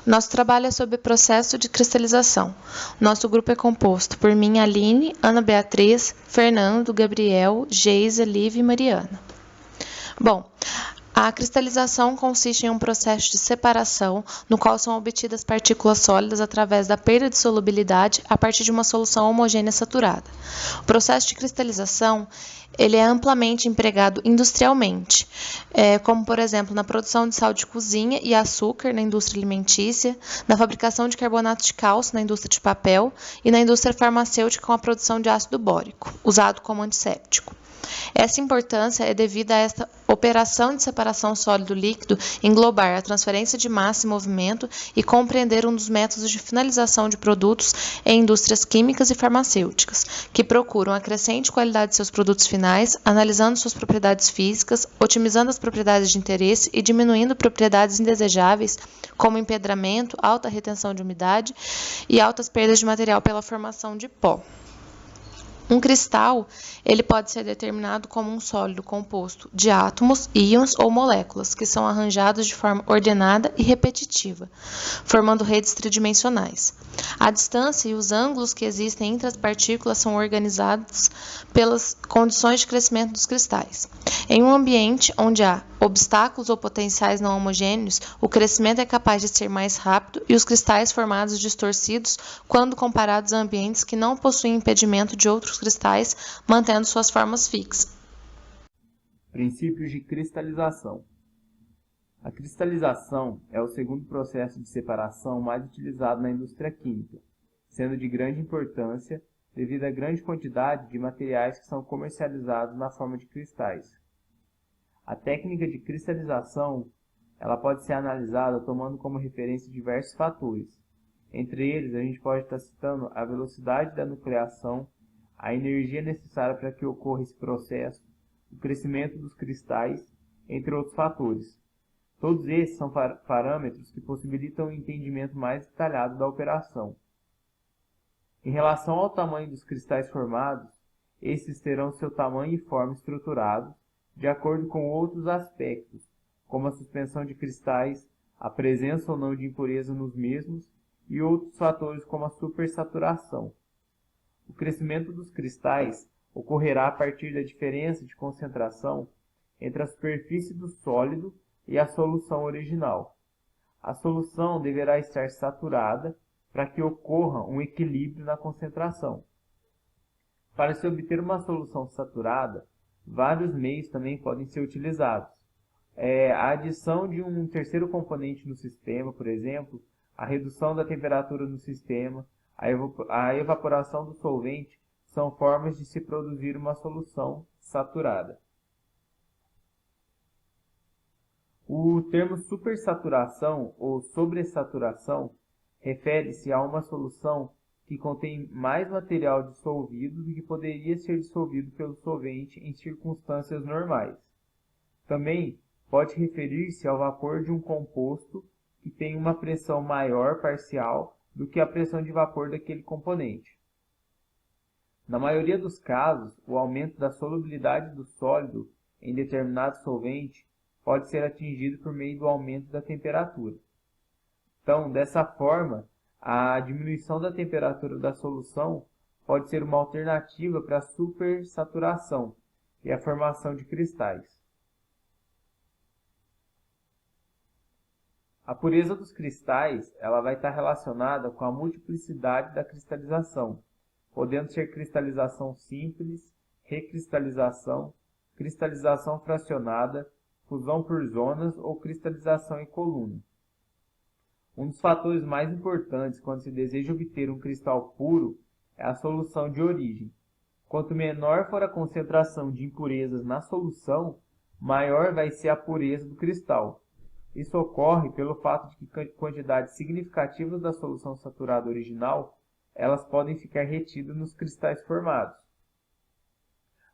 Nosso trabalho é sobre o processo de cristalização. Nosso grupo é composto por mim, Aline, Ana Beatriz, Fernando, Gabriel, Geisa, Lívia e Mariana. Bom, a cristalização consiste em um processo de separação no qual são obtidas partículas sólidas através da perda de solubilidade a partir de uma solução homogênea saturada. O processo de cristalização ele é amplamente empregado industrialmente, como, por exemplo, na produção de sal de cozinha e açúcar na indústria alimentícia, na fabricação de carbonato de cálcio na indústria de papel e na indústria farmacêutica com a produção de ácido bórico, usado como antisséptico. Essa importância é devida a esta operação de separação sólido-líquido englobar a transferência de massa e movimento e compreender um dos métodos de finalização de produtos em indústrias químicas e farmacêuticas, que procuram a crescente qualidade de seus produtos finais, analisando suas propriedades físicas, otimizando as propriedades de interesse e diminuindo propriedades indesejáveis, como empedramento, alta retenção de umidade e altas perdas de material pela formação de pó. Um cristal ele pode ser determinado como um sólido composto de átomos, íons ou moléculas, que são arranjados de forma ordenada e repetitiva, formando redes tridimensionais. A distância e os ângulos que existem entre as partículas são organizados pelas condições de crescimento dos cristais. Em um ambiente onde há obstáculos ou potenciais não homogêneos, o crescimento é capaz de ser mais rápido e os cristais formados distorcidos quando comparados a ambientes que não possuem impedimento de outros cristais, mantendo suas formas fixas. Princípios de cristalização. A cristalização é o segundo processo de separação mais utilizado na indústria química, sendo de grande importância devido à grande quantidade de materiais que são comercializados na forma de cristais. A técnica de cristalização ela pode ser analisada tomando como referência diversos fatores. Entre eles, a gente pode estar citando a velocidade da nucleação, a energia necessária para que ocorra esse processo, o crescimento dos cristais, entre outros fatores. Todos esses são parâmetros que possibilitam um entendimento mais detalhado da operação. Em relação ao tamanho dos cristais formados, esses terão seu tamanho e forma estruturados de acordo com outros aspectos, como a suspensão de cristais, a presença ou não de impureza nos mesmos e outros fatores como a supersaturação. O crescimento dos cristais ocorrerá a partir da diferença de concentração entre a superfície do sólido e a solução original. A solução deverá estar saturada para que ocorra um equilíbrio na concentração. Para se obter uma solução saturada, vários meios também podem ser utilizados. A adição de um terceiro componente no sistema, por exemplo, a redução da temperatura no sistema, a evaporação do solvente são formas de se produzir uma solução saturada. O termo supersaturação ou sobressaturação refere-se a uma solução que contém mais material dissolvido do que poderia ser dissolvido pelo solvente em circunstâncias normais. Também pode referir-se ao vapor de um composto que tem uma pressão maior parcial do que a pressão de vapor daquele componente. Na maioria dos casos, o aumento da solubilidade do sólido em determinado solvente pode ser atingido por meio do aumento da temperatura. Então, dessa forma, a diminuição da temperatura da solução pode ser uma alternativa para a supersaturação e a formação de cristais. A pureza dos cristais ela vai estar relacionada com a multiplicidade da cristalização, podendo ser cristalização simples, recristalização, cristalização fracionada, fusão por zonas ou cristalização em coluna. Um dos fatores mais importantes quando se deseja obter um cristal puro é a solução de origem. Quanto menor for a concentração de impurezas na solução, maior vai ser a pureza do cristal. Isso ocorre pelo fato de que quantidades significativas da solução saturada original elas podem ficar retidas nos cristais formados.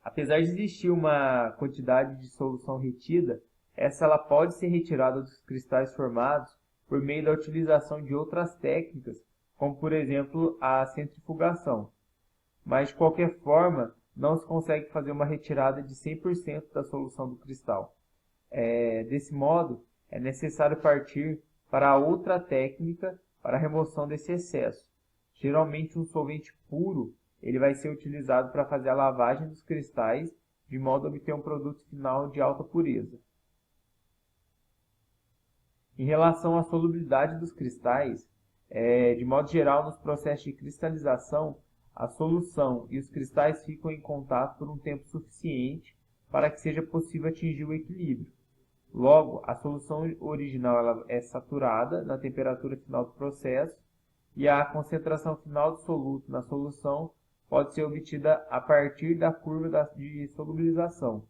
Apesar de existir uma quantidade de solução retida, essa ela pode ser retirada dos cristais formados por meio da utilização de outras técnicas, como por exemplo a centrifugação. Mas de qualquer forma, não se consegue fazer uma retirada de 100% da solução do cristal. Desse modo, é necessário partir para outra técnica para a remoção desse excesso. Geralmente um solvente puro ele vai ser utilizado para fazer a lavagem dos cristais, de modo a obter um produto final de alta pureza. Em relação à solubilidade dos cristais, de modo geral, nos processos de cristalização, a solução e os cristais ficam em contato por um tempo suficiente para que seja possível atingir o equilíbrio. Logo, a solução original ela é saturada na temperatura final do processo e a concentração final do soluto na solução pode ser obtida a partir da curva de solubilização.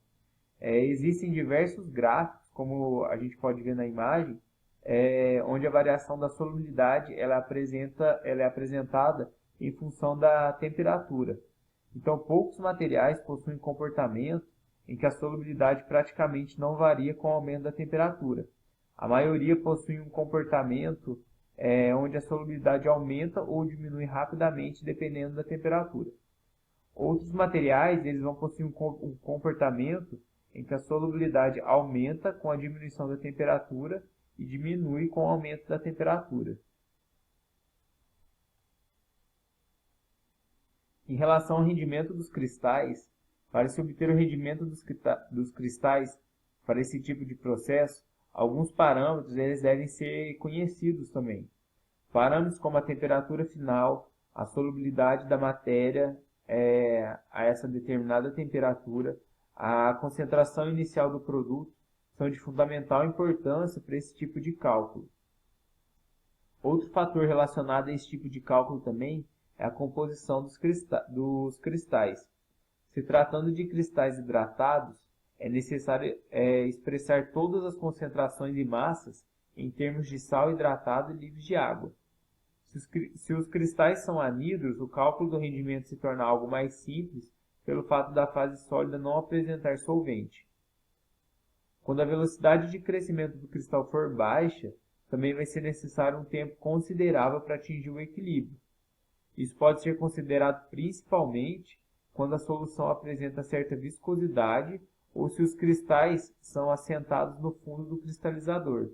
Existem diversos gráficos, como a gente pode ver na imagem, onde a variação da solubilidade ela é apresentada em função da temperatura. Então, poucos materiais possuem comportamento em que a solubilidade praticamente não varia com o aumento da temperatura. A maioria possui um comportamento onde a solubilidade aumenta ou diminui rapidamente dependendo da temperatura. Outros materiais eles vão possuir um comportamento em que a solubilidade aumenta com a diminuição da temperatura e diminui com o aumento da temperatura. Em relação ao rendimento dos cristais, para se obter o rendimento dos cristais para esse tipo de processo, alguns parâmetros eles devem ser conhecidos também. Parâmetros como a temperatura final, a solubilidade da matéria a essa determinada temperatura, a concentração inicial do produto, são de fundamental importância para esse tipo de cálculo. Outro fator relacionado a esse tipo de cálculo também é a composição dos cristais. Se tratando de cristais hidratados, é necessário expressar todas as concentrações e massas em termos de sal hidratado e livres de água. Se os cristais são anidros, o cálculo do rendimento se torna algo mais simples pelo fato da fase sólida não apresentar solvente. Quando a velocidade de crescimento do cristal for baixa, também vai ser necessário um tempo considerável para atingir o equilíbrio. Isso pode ser considerado principalmente quando a solução apresenta certa viscosidade ou se os cristais são assentados no fundo do cristalizador.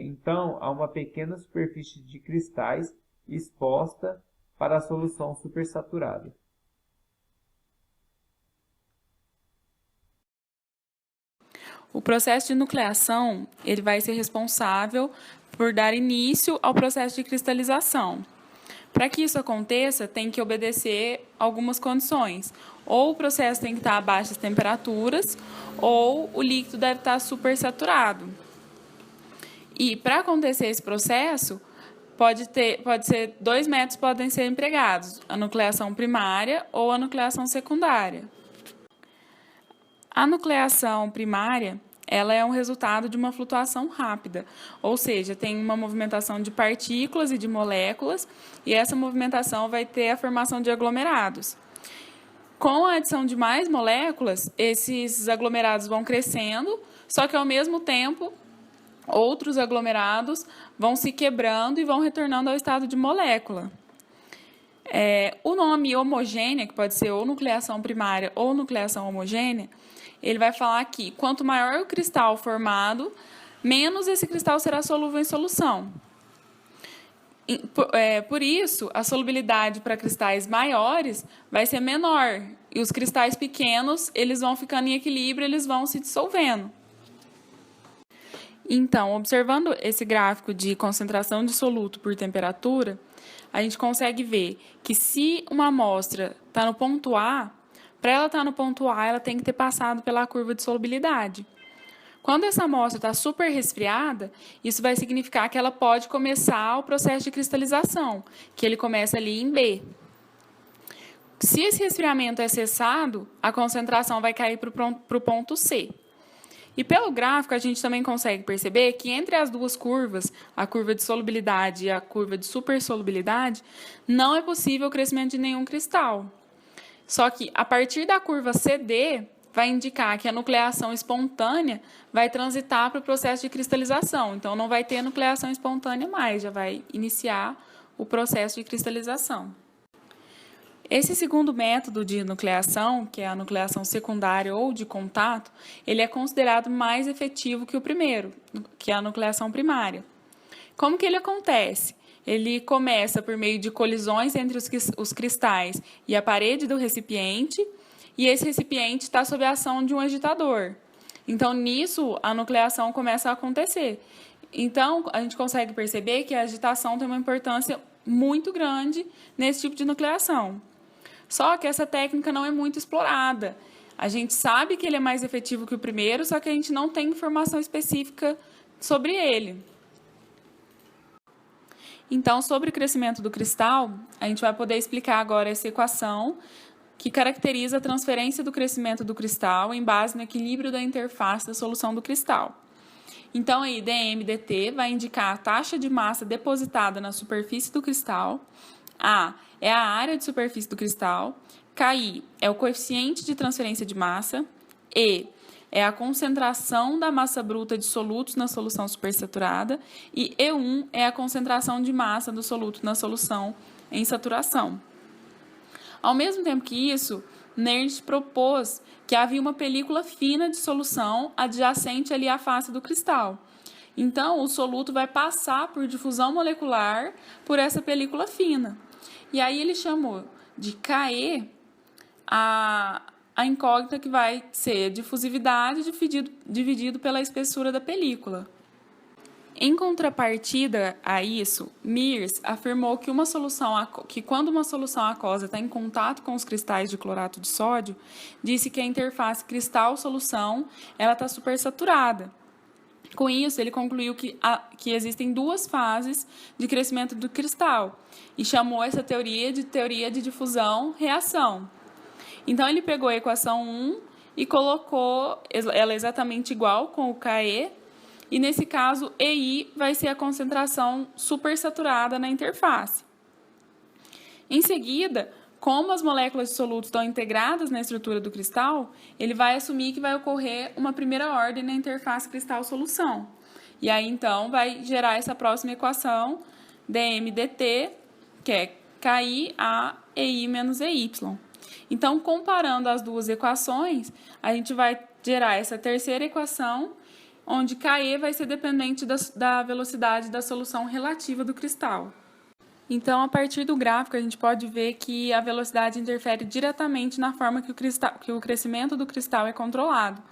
Então, há uma pequena superfície de cristais exposta para a solução supersaturada. O processo de nucleação ele vai ser responsável por dar início ao processo de cristalização. Para que isso aconteça, tem que obedecer algumas condições. Ou o processo tem que estar a baixas temperaturas, ou o líquido deve estar supersaturado. E para acontecer esse processo, dois métodos podem ser empregados: a nucleação primária ou a nucleação secundária. A nucleação primária ela é um resultado de uma flutuação rápida, ou seja, tem uma movimentação de partículas e de moléculas, e essa movimentação vai ter a formação de aglomerados. Com a adição de mais moléculas, esses aglomerados vão crescendo, só que ao mesmo tempo, outros aglomerados vão se quebrando e vão retornando ao estado de molécula. O nome homogênea, que pode ser ou nucleação primária ou nucleação homogênea, ele vai falar que quanto maior o cristal formado, menos esse cristal será solúvel em solução. Por isso, a solubilidade para cristais maiores vai ser menor. E os cristais pequenos, eles vão ficando em equilíbrio, eles vão se dissolvendo. Então, observando esse gráfico de concentração de soluto por temperatura, a gente consegue ver que se uma amostra está no ponto A, para ela estar no ponto A, ela tem que ter passado pela curva de solubilidade. Quando essa amostra está super resfriada, isso vai significar que ela pode começar o processo de cristalização, que ele começa ali em B. Se esse resfriamento é cessado, a concentração vai cair para o ponto C. E pelo gráfico, a gente também consegue perceber que entre as duas curvas, a curva de solubilidade e a curva de supersolubilidade, não é possível o crescimento de nenhum cristal. Só que, a partir da curva CD, vai indicar que a nucleação espontânea vai transitar para o processo de cristalização. Então, não vai ter nucleação espontânea mais, já vai iniciar o processo de cristalização. Esse segundo método de nucleação, que é a nucleação secundária ou de contato, ele é considerado mais efetivo que o primeiro, que é a nucleação primária. Como que ele acontece? Ele começa por meio de colisões entre os cristais e a parede do recipiente, e esse recipiente está sob a ação de um agitador. Então, nisso, a nucleação começa a acontecer. Então, a gente consegue perceber que a agitação tem uma importância muito grande nesse tipo de nucleação. Só que essa técnica não é muito explorada. A gente sabe que ele é mais efetivo que o primeiro, só que a gente não tem informação específica sobre ele. Então, sobre o crescimento do cristal, a gente vai poder explicar agora essa equação que caracteriza a transferência do crescimento do cristal em base no equilíbrio da interface da solução do cristal. Então, aí, dm/dt vai indicar a taxa de massa depositada na superfície do cristal, A é a área de superfície do cristal, KI é o coeficiente de transferência de massa, E é a concentração da massa bruta de solutos na solução supersaturada e E1 é a concentração de massa do soluto na solução em saturação. Ao mesmo tempo que isso, Nernst propôs que havia uma película fina de solução adjacente ali à face do cristal. Então, o soluto vai passar por difusão molecular por essa película fina. E aí ele chamou de KE a incógnita que vai ser difusividade dividido pela espessura da película. Em contrapartida a isso, Mears afirmou que quando uma solução aquosa está em contato com os cristais de clorato de sódio, disse que a interface cristal-solução está supersaturada. Com isso, ele concluiu que existem duas fases de crescimento do cristal e chamou essa teoria de difusão-reação. Então, ele pegou a equação 1 e colocou ela exatamente igual com o KE, e nesse caso, EI vai ser a concentração supersaturada na interface. Em seguida, como as moléculas de soluto estão integradas na estrutura do cristal, ele vai assumir que vai ocorrer uma primeira ordem na interface cristal-solução. E aí, então, vai gerar essa próxima equação, dm/dt, que é KI a EI menos EY. Então, comparando as duas equações, a gente vai gerar essa terceira equação, onde KE vai ser dependente da velocidade da solução relativa do cristal. Então, a partir do gráfico, a gente pode ver que a velocidade interfere diretamente na forma que o crescimento do cristal é controlado.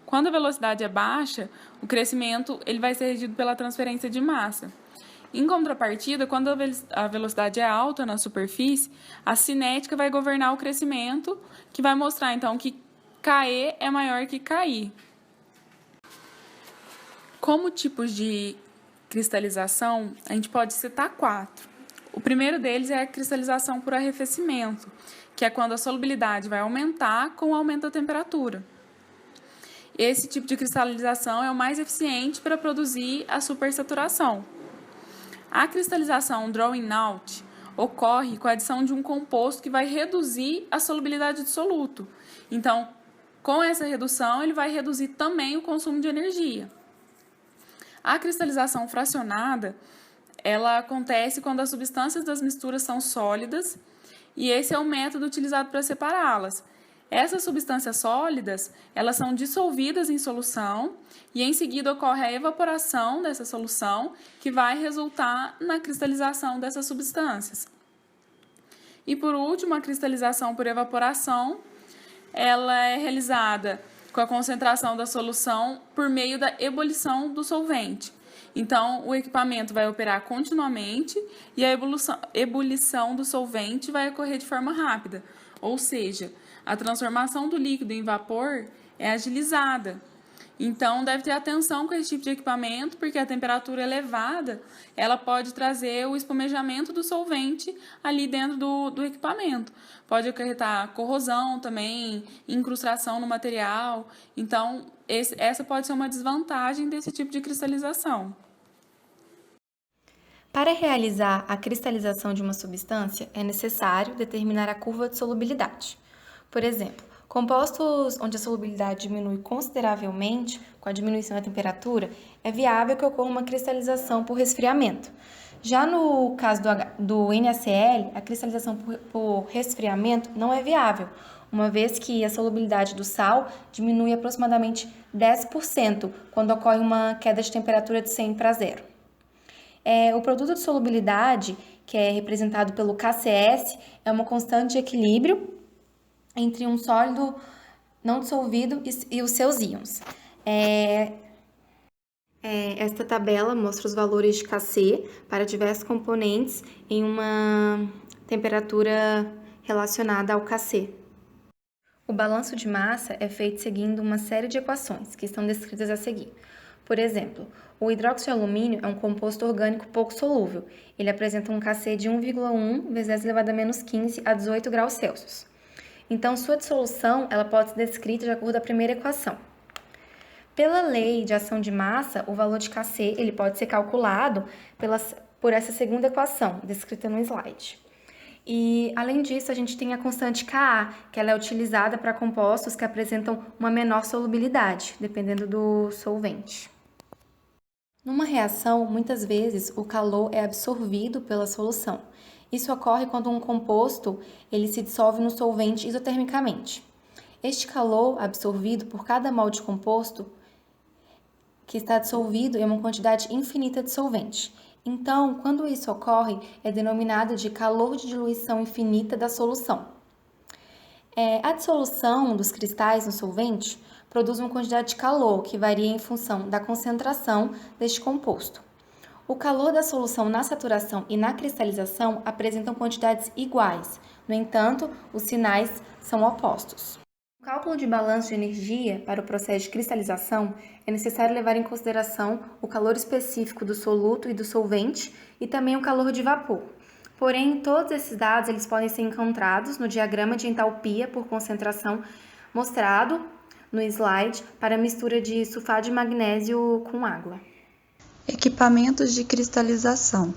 Quando a velocidade é baixa, o crescimento ele vai ser regido pela transferência de massa. Em contrapartida, quando a velocidade é alta na superfície, a cinética vai governar o crescimento, que vai mostrar, então, que KE é maior que KI. Como tipos de cristalização, a gente pode citar 4. O primeiro deles é a cristalização por arrefecimento, que é quando a solubilidade vai aumentar com o aumento da temperatura. Esse tipo de cristalização é o mais eficiente para produzir a supersaturação. A cristalização drawing out ocorre com a adição de um composto que vai reduzir a solubilidade do soluto. Então, com essa redução, ele vai reduzir também o consumo de energia. A cristalização fracionada, ela acontece quando as substâncias das misturas são sólidas e esse é o método utilizado para separá-las. Essas substâncias sólidas, elas são dissolvidas em solução e em seguida ocorre a evaporação dessa solução que vai resultar na cristalização dessas substâncias. E por último, a cristalização por evaporação, ela é realizada com a concentração da solução por meio da ebulição do solvente. Então, o equipamento vai operar continuamente e a ebulição do solvente vai ocorrer de forma rápida, ou seja, a transformação do líquido em vapor é agilizada. Então, deve ter atenção com esse tipo de equipamento, porque a temperatura elevada ela pode trazer o espumejamento do solvente ali dentro do equipamento. Pode acarretar corrosão também, incrustação no material. Então, essa pode ser uma desvantagem desse tipo de cristalização. Para realizar a cristalização de uma substância, é necessário determinar a curva de solubilidade. Por exemplo, compostos onde a solubilidade diminui consideravelmente com a diminuição da temperatura, é viável que ocorra uma cristalização por resfriamento. Já no caso do NaCl, a cristalização por resfriamento não é viável, uma vez que a solubilidade do sal diminui aproximadamente 10% quando ocorre uma queda de temperatura de 100 para 0. O produto de solubilidade, que é representado pelo KCS, é uma constante de equilíbrio entre um sólido não dissolvido e os seus íons. Esta tabela mostra os valores de Kc para diversos componentes em uma temperatura relacionada ao Kc. O balanço de massa é feito seguindo uma série de equações, que estão descritas a seguir. Por exemplo, o hidróxido de alumínio é um composto orgânico pouco solúvel. Ele apresenta um Kc de 1,1 vezes 10 elevado a menos 15 a 18 graus Celsius. Então, sua dissolução ela pode ser descrita de acordo com a primeira equação. Pela lei de ação de massa, o valor de Kc ele pode ser calculado por essa segunda equação, descrita no slide. E, além disso, a gente tem a constante Ka, que ela é utilizada para compostos que apresentam uma menor solubilidade, dependendo do solvente. Numa reação, muitas vezes, o calor é absorvido pela solução. Isso ocorre quando um composto ele se dissolve no solvente isotermicamente. Este calor absorvido por cada mol de composto que está dissolvido em uma quantidade infinita de solvente. Então, quando isso ocorre, é denominado de calor de diluição infinita da solução. A dissolução dos cristais no solvente produz uma quantidade de calor que varia em função da concentração deste composto. O calor da solução na saturação e na cristalização apresentam quantidades iguais, no entanto, os sinais são opostos. No cálculo de balanço de energia para o processo de cristalização, é necessário levar em consideração o calor específico do soluto e do solvente e também o calor de vapor. Porém, todos esses dados eles podem ser encontrados no diagrama de entalpia por concentração mostrado no slide para a mistura de sulfato de magnésio com água. Equipamentos de cristalização.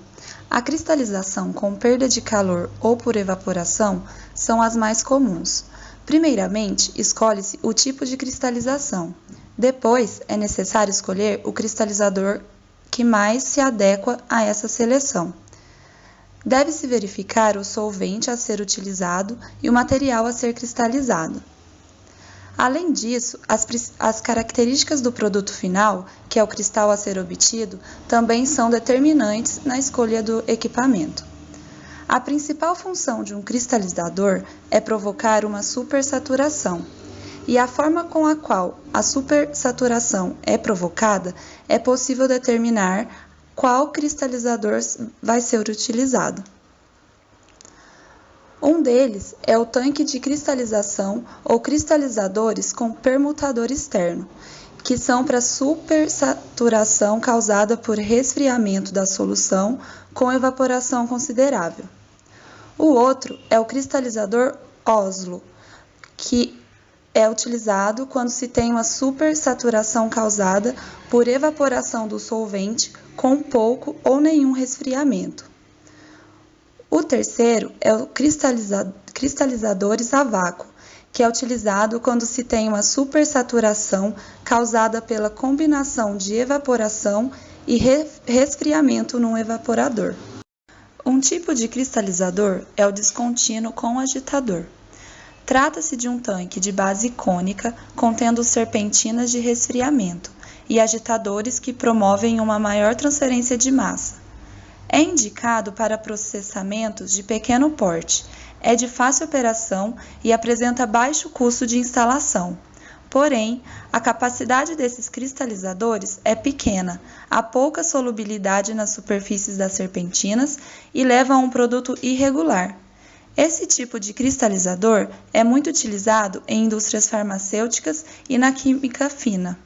A cristalização com perda de calor ou por evaporação são as mais comuns. Primeiramente, escolhe-se o tipo de cristalização. Depois, é necessário escolher o cristalizador que mais se adequa a essa seleção. Deve-se verificar o solvente a ser utilizado e o material a ser cristalizado. Além disso, as características do produto final, que é o cristal a ser obtido, também são determinantes na escolha do equipamento. A principal função de um cristalizador é provocar uma supersaturação, e a forma com a qual a supersaturação é provocada é possível determinar qual cristalizador vai ser utilizado. Um deles é o tanque de cristalização ou cristalizadores com permutador externo, que são para supersaturação causada por resfriamento da solução com evaporação considerável. O outro é o cristalizador Oslo, que é utilizado quando se tem uma supersaturação causada por evaporação do solvente com pouco ou nenhum resfriamento. O terceiro é o cristalizadores a vácuo, que é utilizado quando se tem uma supersaturação causada pela combinação de evaporação e resfriamento num evaporador. Um tipo de cristalizador é o descontínuo com agitador. Trata-se de um tanque de base cônica contendo serpentinas de resfriamento e agitadores que promovem uma maior transferência de massa. É indicado para processamentos de pequeno porte, é de fácil operação e apresenta baixo custo de instalação. Porém, a capacidade desses cristalizadores é pequena, há pouca solubilidade nas superfícies das serpentinas e leva a um produto irregular. Esse tipo de cristalizador é muito utilizado em indústrias farmacêuticas e na química fina.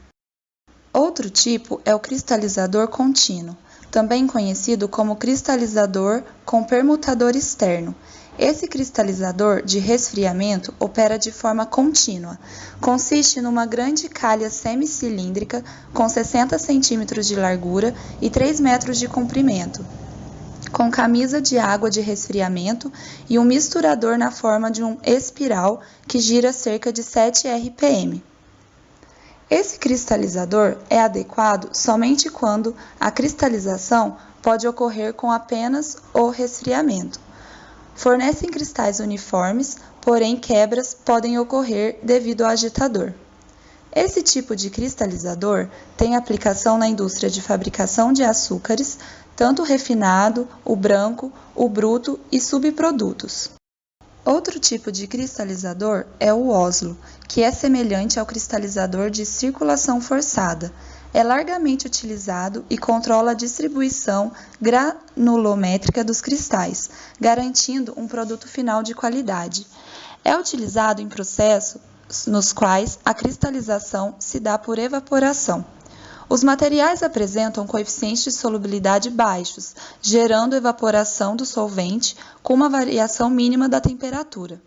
Outro tipo é o cristalizador contínuo, também conhecido como cristalizador com permutador externo. Esse cristalizador de resfriamento opera de forma contínua. Consiste numa grande calha semicilíndrica com 60 cm de largura e 3 metros de comprimento, com camisa de água de resfriamento e um misturador na forma de um espiral que gira cerca de 7 RPM. Esse cristalizador é adequado somente quando a cristalização pode ocorrer com apenas o resfriamento. Fornecem cristais uniformes, porém quebras podem ocorrer devido ao agitador. Esse tipo de cristalizador tem aplicação na indústria de fabricação de açúcares, tanto o refinado, o branco, o bruto e subprodutos. Outro tipo de cristalizador é o Oslo, que é semelhante ao cristalizador de circulação forçada. É largamente utilizado e controla a distribuição granulométrica dos cristais, garantindo um produto final de qualidade. É utilizado em processos nos quais a cristalização se dá por evaporação. Os materiais apresentam coeficientes de solubilidade baixos, gerando evaporação do solvente com uma variação mínima da temperatura.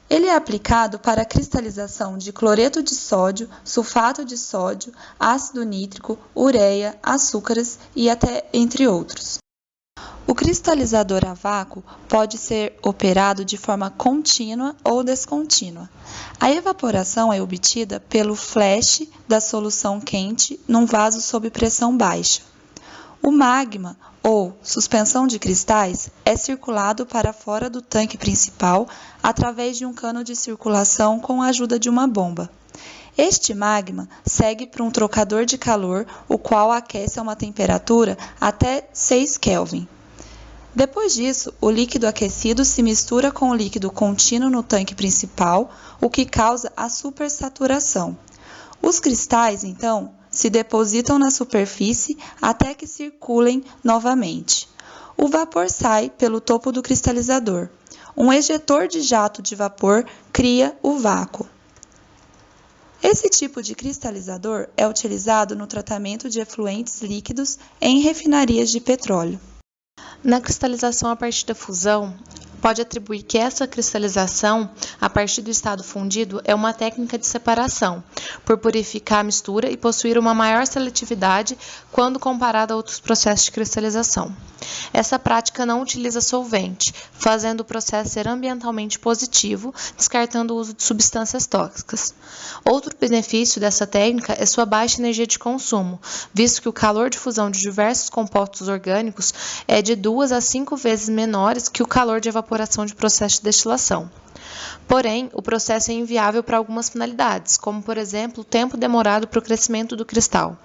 Ele é aplicado para a cristalização de cloreto de sódio, sulfato de sódio, ácido nítrico, ureia, açúcares e até entre outros. O cristalizador a vácuo pode ser operado de forma contínua ou descontínua. A evaporação é obtida pelo flash da solução quente num vaso sob pressão baixa. O magma, ou suspensão de cristais, é circulado para fora do tanque principal através de um cano de circulação com a ajuda de uma bomba. Este magma segue para um trocador de calor, o qual aquece a uma temperatura até 6 Kelvin. Depois disso, o líquido aquecido se mistura com o líquido contínuo no tanque principal, o que causa a supersaturação. Os cristais, então, se depositam na superfície até que circulem novamente. O vapor sai pelo topo do cristalizador. Um ejetor de jato de vapor cria o vácuo. Esse tipo de cristalizador é utilizado no tratamento de efluentes líquidos em refinarias de petróleo. Na cristalização a partir da fusão, pode atribuir que essa cristalização, a partir do estado fundido, é uma técnica de separação, por purificar a mistura e possuir uma maior seletividade quando comparada a outros processos de cristalização. Essa prática não utiliza solvente, fazendo o processo ser ambientalmente positivo, descartando o uso de substâncias tóxicas. Outro benefício dessa técnica é sua baixa energia de consumo, visto que o calor de fusão de diversos compostos orgânicos é de 2 a 5 vezes menores que o calor de evaporação de processo de destilação. Porém, o processo é inviável para algumas finalidades, como, por exemplo, o tempo demorado para o crescimento do cristal.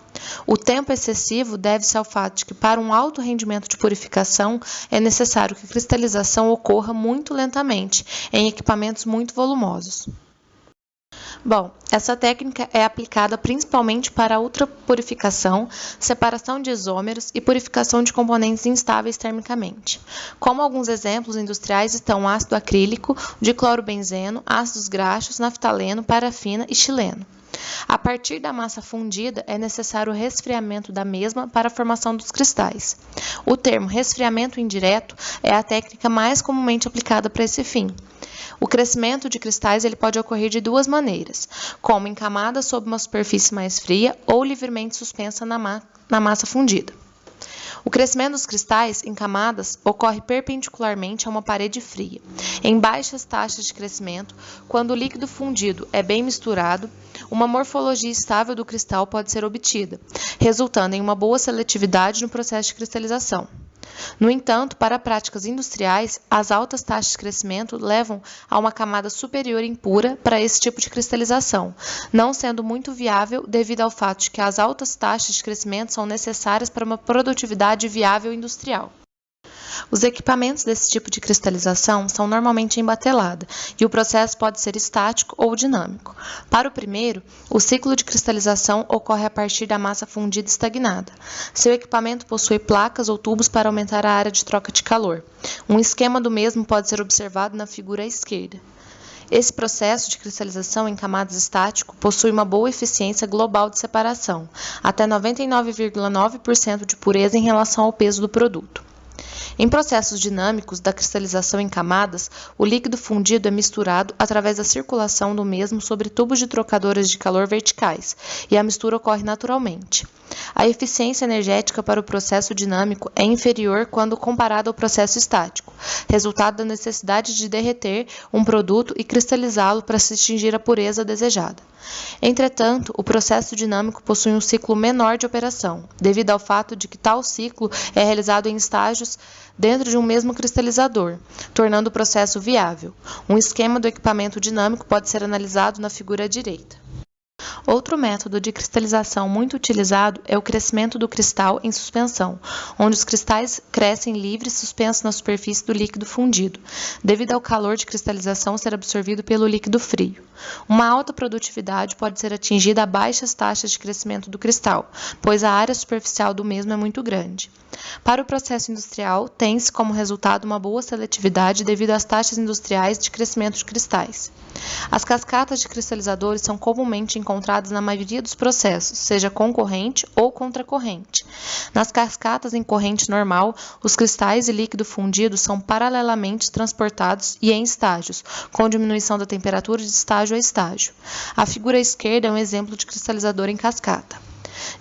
O tempo excessivo deve-se ao fato de que, para um alto rendimento de purificação, é necessário que a cristalização ocorra muito lentamente, em equipamentos muito volumosos. Bom, essa técnica é aplicada principalmente para a ultrapurificação, separação de isômeros e purificação de componentes instáveis termicamente. Como alguns exemplos industriais estão o ácido acrílico, diclorobenzeno, ácidos graxos, naftaleno, parafina e xileno. A partir da massa fundida, é necessário o resfriamento da mesma para a formação dos cristais. O termo resfriamento indireto é a técnica mais comumente aplicada para esse fim. O crescimento de cristais ele pode ocorrer de duas maneiras, como em camadas sob uma superfície mais fria ou livremente suspensa na massa fundida. O crescimento dos cristais em camadas ocorre perpendicularmente a uma parede fria, em baixas taxas de crescimento. Quando o líquido fundido é bem misturado, uma morfologia estável do cristal pode ser obtida, resultando em uma boa seletividade no processo de cristalização. No entanto, para práticas industriais, as altas taxas de crescimento levam a uma camada superior impura para esse tipo de cristalização, não sendo muito viável devido ao fato de que as altas taxas de crescimento são necessárias para uma produtividade viável industrial. Os equipamentos desse tipo de cristalização são normalmente em batelada e o processo pode ser estático ou dinâmico. Para o primeiro, o ciclo de cristalização ocorre a partir da massa fundida estagnada. Seu equipamento possui placas ou tubos para aumentar a área de troca de calor. Um esquema do mesmo pode ser observado na figura à esquerda. Esse processo de cristalização em camadas estático possui uma boa eficiência global de separação, até 99,9% de pureza em relação ao peso do produto. Em processos dinâmicos da cristalização em camadas, o líquido fundido é misturado através da circulação do mesmo sobre tubos de trocadoras de calor verticais, e a mistura ocorre naturalmente. A eficiência energética para o processo dinâmico é inferior quando comparada ao processo estático, resultado da necessidade de derreter um produto e cristalizá-lo para se atingir a pureza desejada. Entretanto, o processo dinâmico possui um ciclo menor de operação, devido ao fato de que tal ciclo é realizado em estágios dentro de um mesmo cristalizador, tornando o processo viável. Um esquema do equipamento dinâmico pode ser analisado na figura à direita. Outro método de cristalização muito utilizado é o crescimento do cristal em suspensão, onde os cristais crescem livres suspensos na superfície do líquido fundido, devido ao calor de cristalização ser absorvido pelo líquido frio. Uma alta produtividade pode ser atingida a baixas taxas de crescimento do cristal, pois a área superficial do mesmo é muito grande. Para o processo industrial, tem-se como resultado uma boa seletividade devido às taxas industriais de crescimento de cristais. As cascatas de cristalizadores são comumente encontradas na maioria dos processos, seja com corrente ou contracorrente. Nas cascatas em corrente normal, os cristais e líquido fundido são paralelamente transportados e em estágios, com diminuição da temperatura de estágio a estágio. A figura à esquerda é um exemplo de cristalizador em cascata.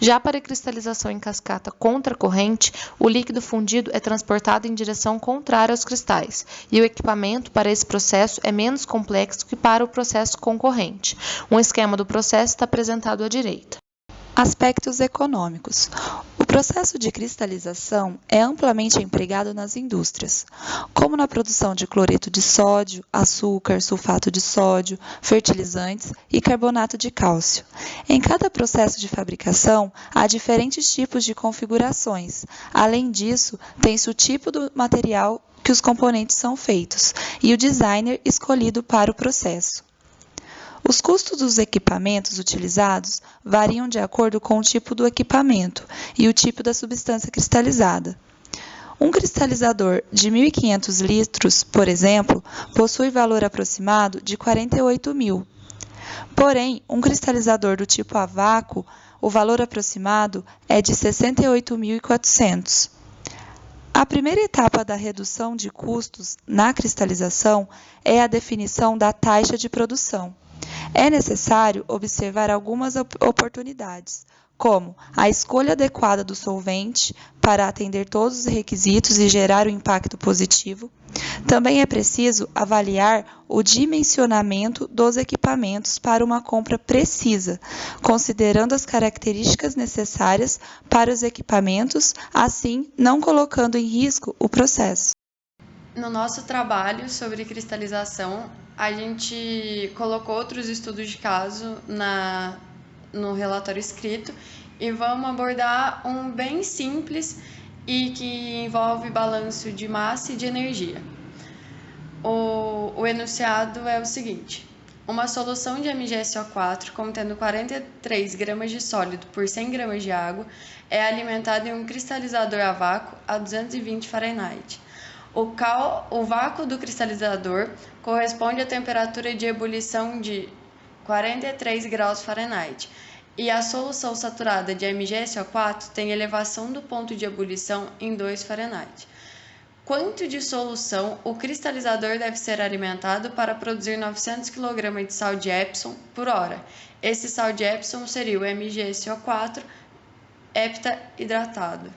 Já para a cristalização em cascata contracorrente, o líquido fundido é transportado em direção contrária aos cristais, e o equipamento para esse processo é menos complexo que para o processo concorrente. Um esquema do processo está apresentado à direita. Aspectos econômicos. O processo de cristalização é amplamente empregado nas indústrias, como na produção de cloreto de sódio, açúcar, sulfato de sódio, fertilizantes e carbonato de cálcio. Em cada processo de fabricação, há diferentes tipos de configurações. Além disso, tem-se o tipo do material que os componentes são feitos e o designer escolhido para o processo. Os custos dos equipamentos utilizados variam de acordo com o tipo do equipamento e o tipo da substância cristalizada. Um cristalizador de 1.500 litros, por exemplo, possui valor aproximado de 48.000. Porém, um cristalizador do tipo a vácuo, o valor aproximado é de 68.400. A primeira etapa da redução de custos na cristalização é a definição da taxa de produção. É necessário observar algumas oportunidades, como a escolha adequada do solvente para atender todos os requisitos e gerar um impacto positivo. Também é preciso avaliar o dimensionamento dos equipamentos para uma compra precisa, considerando as características necessárias para os equipamentos, assim não colocando em risco o processo. No nosso trabalho sobre cristalização, a gente colocou outros estudos de caso no relatório escrito e vamos abordar um bem simples e que envolve balanço de massa e de energia. O enunciado é o seguinte: uma solução de MgSO4 contendo 43 gramas de sólido por 100 gramas de água é alimentada em um cristalizador a vácuo a 220 Fahrenheit. O vácuo do cristalizador corresponde à temperatura de ebulição de 43 graus Fahrenheit e a solução saturada de MgSO4 tem elevação do ponto de ebulição em 2 Fahrenheit. Quanto de solução o cristalizador deve ser alimentado para produzir 900 kg de sal de Epsom por hora? Esse sal de Epsom seria o MgSO4 heptahidratado.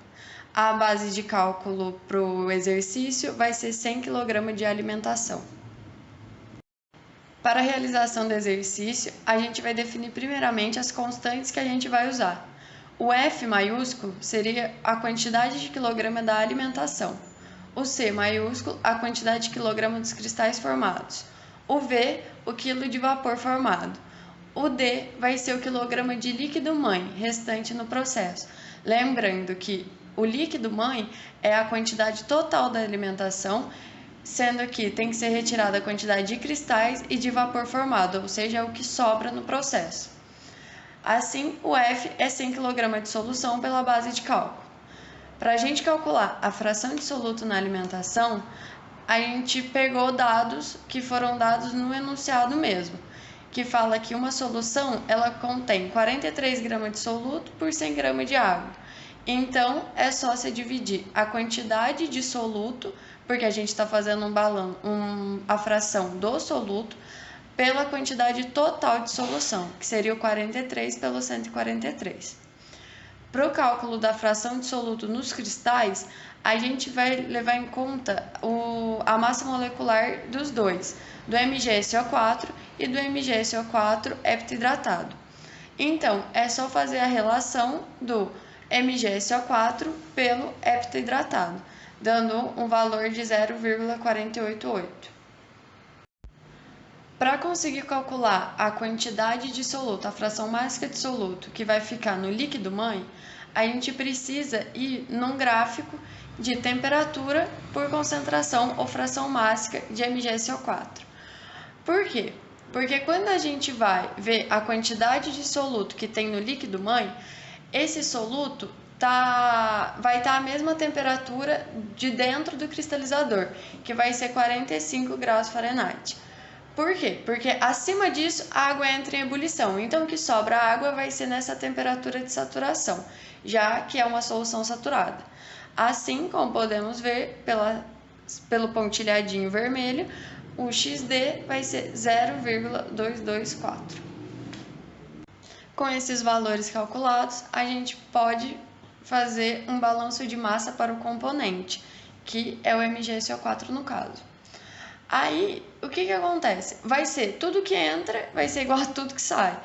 A base de cálculo para o exercício vai ser 100 kg de alimentação. Para a realização do exercício, a gente vai definir primeiramente as constantes que a gente vai usar. O F maiúsculo seria a quantidade de quilograma da alimentação. O C maiúsculo, a quantidade de quilograma dos cristais formados. O V, o quilo de vapor formado. O D vai ser o quilograma de líquido mãe restante no processo. Lembrando que o líquido mãe é a quantidade total da alimentação, sendo que tem que ser retirada a quantidade de cristais e de vapor formado, ou seja, o que sobra no processo. Assim, o F é 100 kg de solução pela base de cálculo. Para a gente calcular a fração de soluto na alimentação, a gente pegou dados que foram dados no enunciado mesmo, que fala que uma solução ela contém 43 gramas de soluto por 100 gramas de água. Então, é só você dividir a quantidade de soluto, porque a gente está fazendo a fração do soluto, pela quantidade total de solução, que seria o 43 pelo 143. Para o cálculo da fração de soluto nos cristais, a gente vai levar em conta a massa molecular dos dois, do MgSO4 e do MgSO4 heptahidratado. Então, é só fazer a relação do MgSO4 pelo heptahidratado, dando um valor de 0,488. Para conseguir calcular a quantidade de soluto, a fração mássica de soluto que vai ficar no líquido mãe, a gente precisa ir num gráfico de temperatura por concentração ou fração mássica de MgSO4. Por quê? Porque quando a gente vai ver a quantidade de soluto que tem no líquido mãe, esse soluto vai estar a mesma temperatura de dentro do cristalizador, que vai ser 45 graus Fahrenheit. Por quê? Porque acima disso a água entra em ebulição, então o que sobra a água vai ser nessa temperatura de saturação, já que é uma solução saturada. Assim como podemos ver pelo pontilhadinho vermelho, o XD vai ser 0,224. Com esses valores calculados, a gente pode fazer um balanço de massa para o componente, que é o MgSO4 no caso. Aí, o que acontece? Vai ser tudo que entra, vai ser igual a tudo que sai.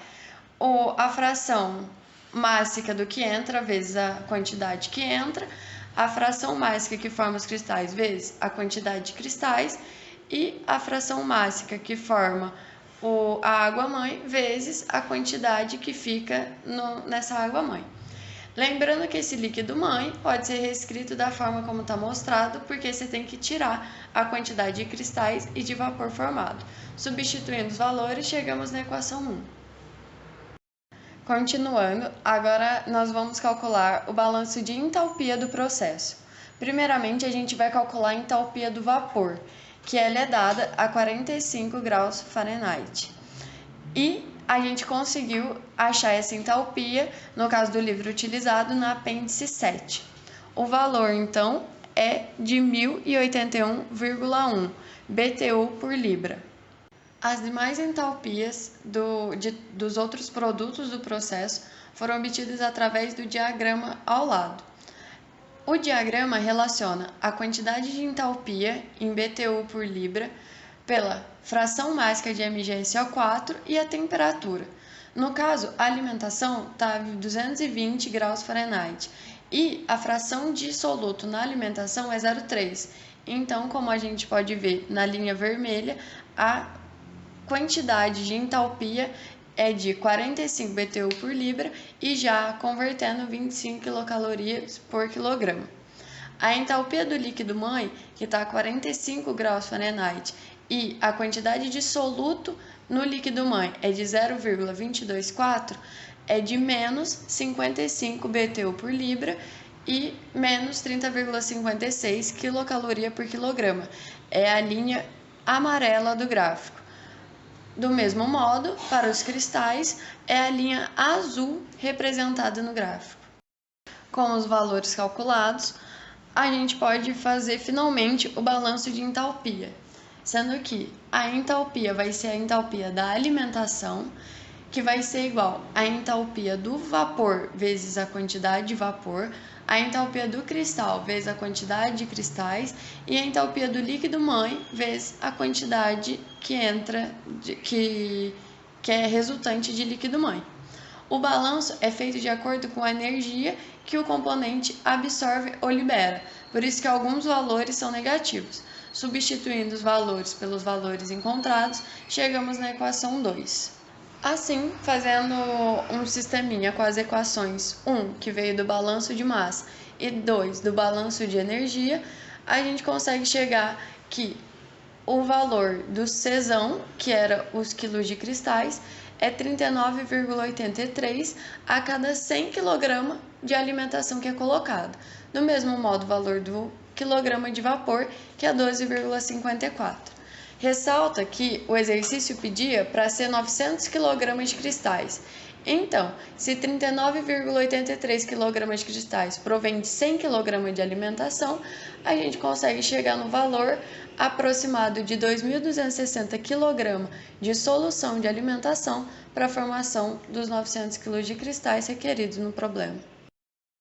A fração mássica do que entra vezes a quantidade que entra, a fração mássica que forma os cristais vezes a quantidade de cristais e a fração mássica que forma a água-mãe vezes a quantidade que fica nessa água-mãe. Lembrando que esse líquido mãe pode ser reescrito da forma como está mostrado, porque você tem que tirar a quantidade de cristais e de vapor formado. Substituindo os valores, chegamos na equação 1. Continuando, agora nós vamos calcular o balanço de entalpia do processo. Primeiramente, a gente vai calcular a entalpia do vapor, que ela é dada a 45 graus Fahrenheit. E a gente conseguiu achar essa entalpia, no caso do livro utilizado, na apêndice 7. O valor, então, é de 1081,1 BTU por libra. As demais entalpias dos outros produtos do processo foram obtidas através do diagrama ao lado. O diagrama relaciona a quantidade de entalpia em BTU por libra pela fração mássica de MgSO4 e a temperatura. No caso, a alimentação está a 220 graus Fahrenheit e a fração de soluto na alimentação é 0,3. Então, como a gente pode ver na linha vermelha, a quantidade de entalpia é de 45 BTU por libra e já convertendo 25 quilocalorias por quilograma. A entalpia do líquido mãe, que está a 45 graus Fahrenheit, e a quantidade de soluto no líquido mãe é de 0,224, é de menos 55 BTU por libra e menos 30,56 quilocaloria por quilograma. É a linha amarela do gráfico. Do mesmo modo, para os cristais, é a linha azul representada no gráfico. Com os valores calculados, a gente pode fazer finalmente o balanço de entalpia, sendo que a entalpia vai ser a entalpia da alimentação, que vai ser igual à entalpia do vapor vezes a quantidade de vapor, a entalpia do cristal vezes a quantidade de cristais e a entalpia do líquido mãe vezes a quantidade que entra, que é resultante de líquido mãe. O balanço é feito de acordo com a energia que o componente absorve ou libera, por isso que alguns valores são negativos. Substituindo os valores pelos valores encontrados, chegamos na equação 2. Assim, fazendo um sisteminha com as equações 1, que veio do balanço de massa, e 2, do balanço de energia, a gente consegue chegar que o valor do Czão, que era os quilos de cristais, é 39,83 a cada 100 kg de alimentação que é colocado. Do mesmo modo, o valor do quilograma de vapor, que é 12,54. Ressalta que o exercício pedia para ser 900 kg de cristais Então, se 39,83 kg de cristais provém de 100 kg de alimentação, a gente consegue chegar no valor aproximado de 2.260 kg de solução de alimentação para a formação dos 900 kg de cristais requeridos no problema.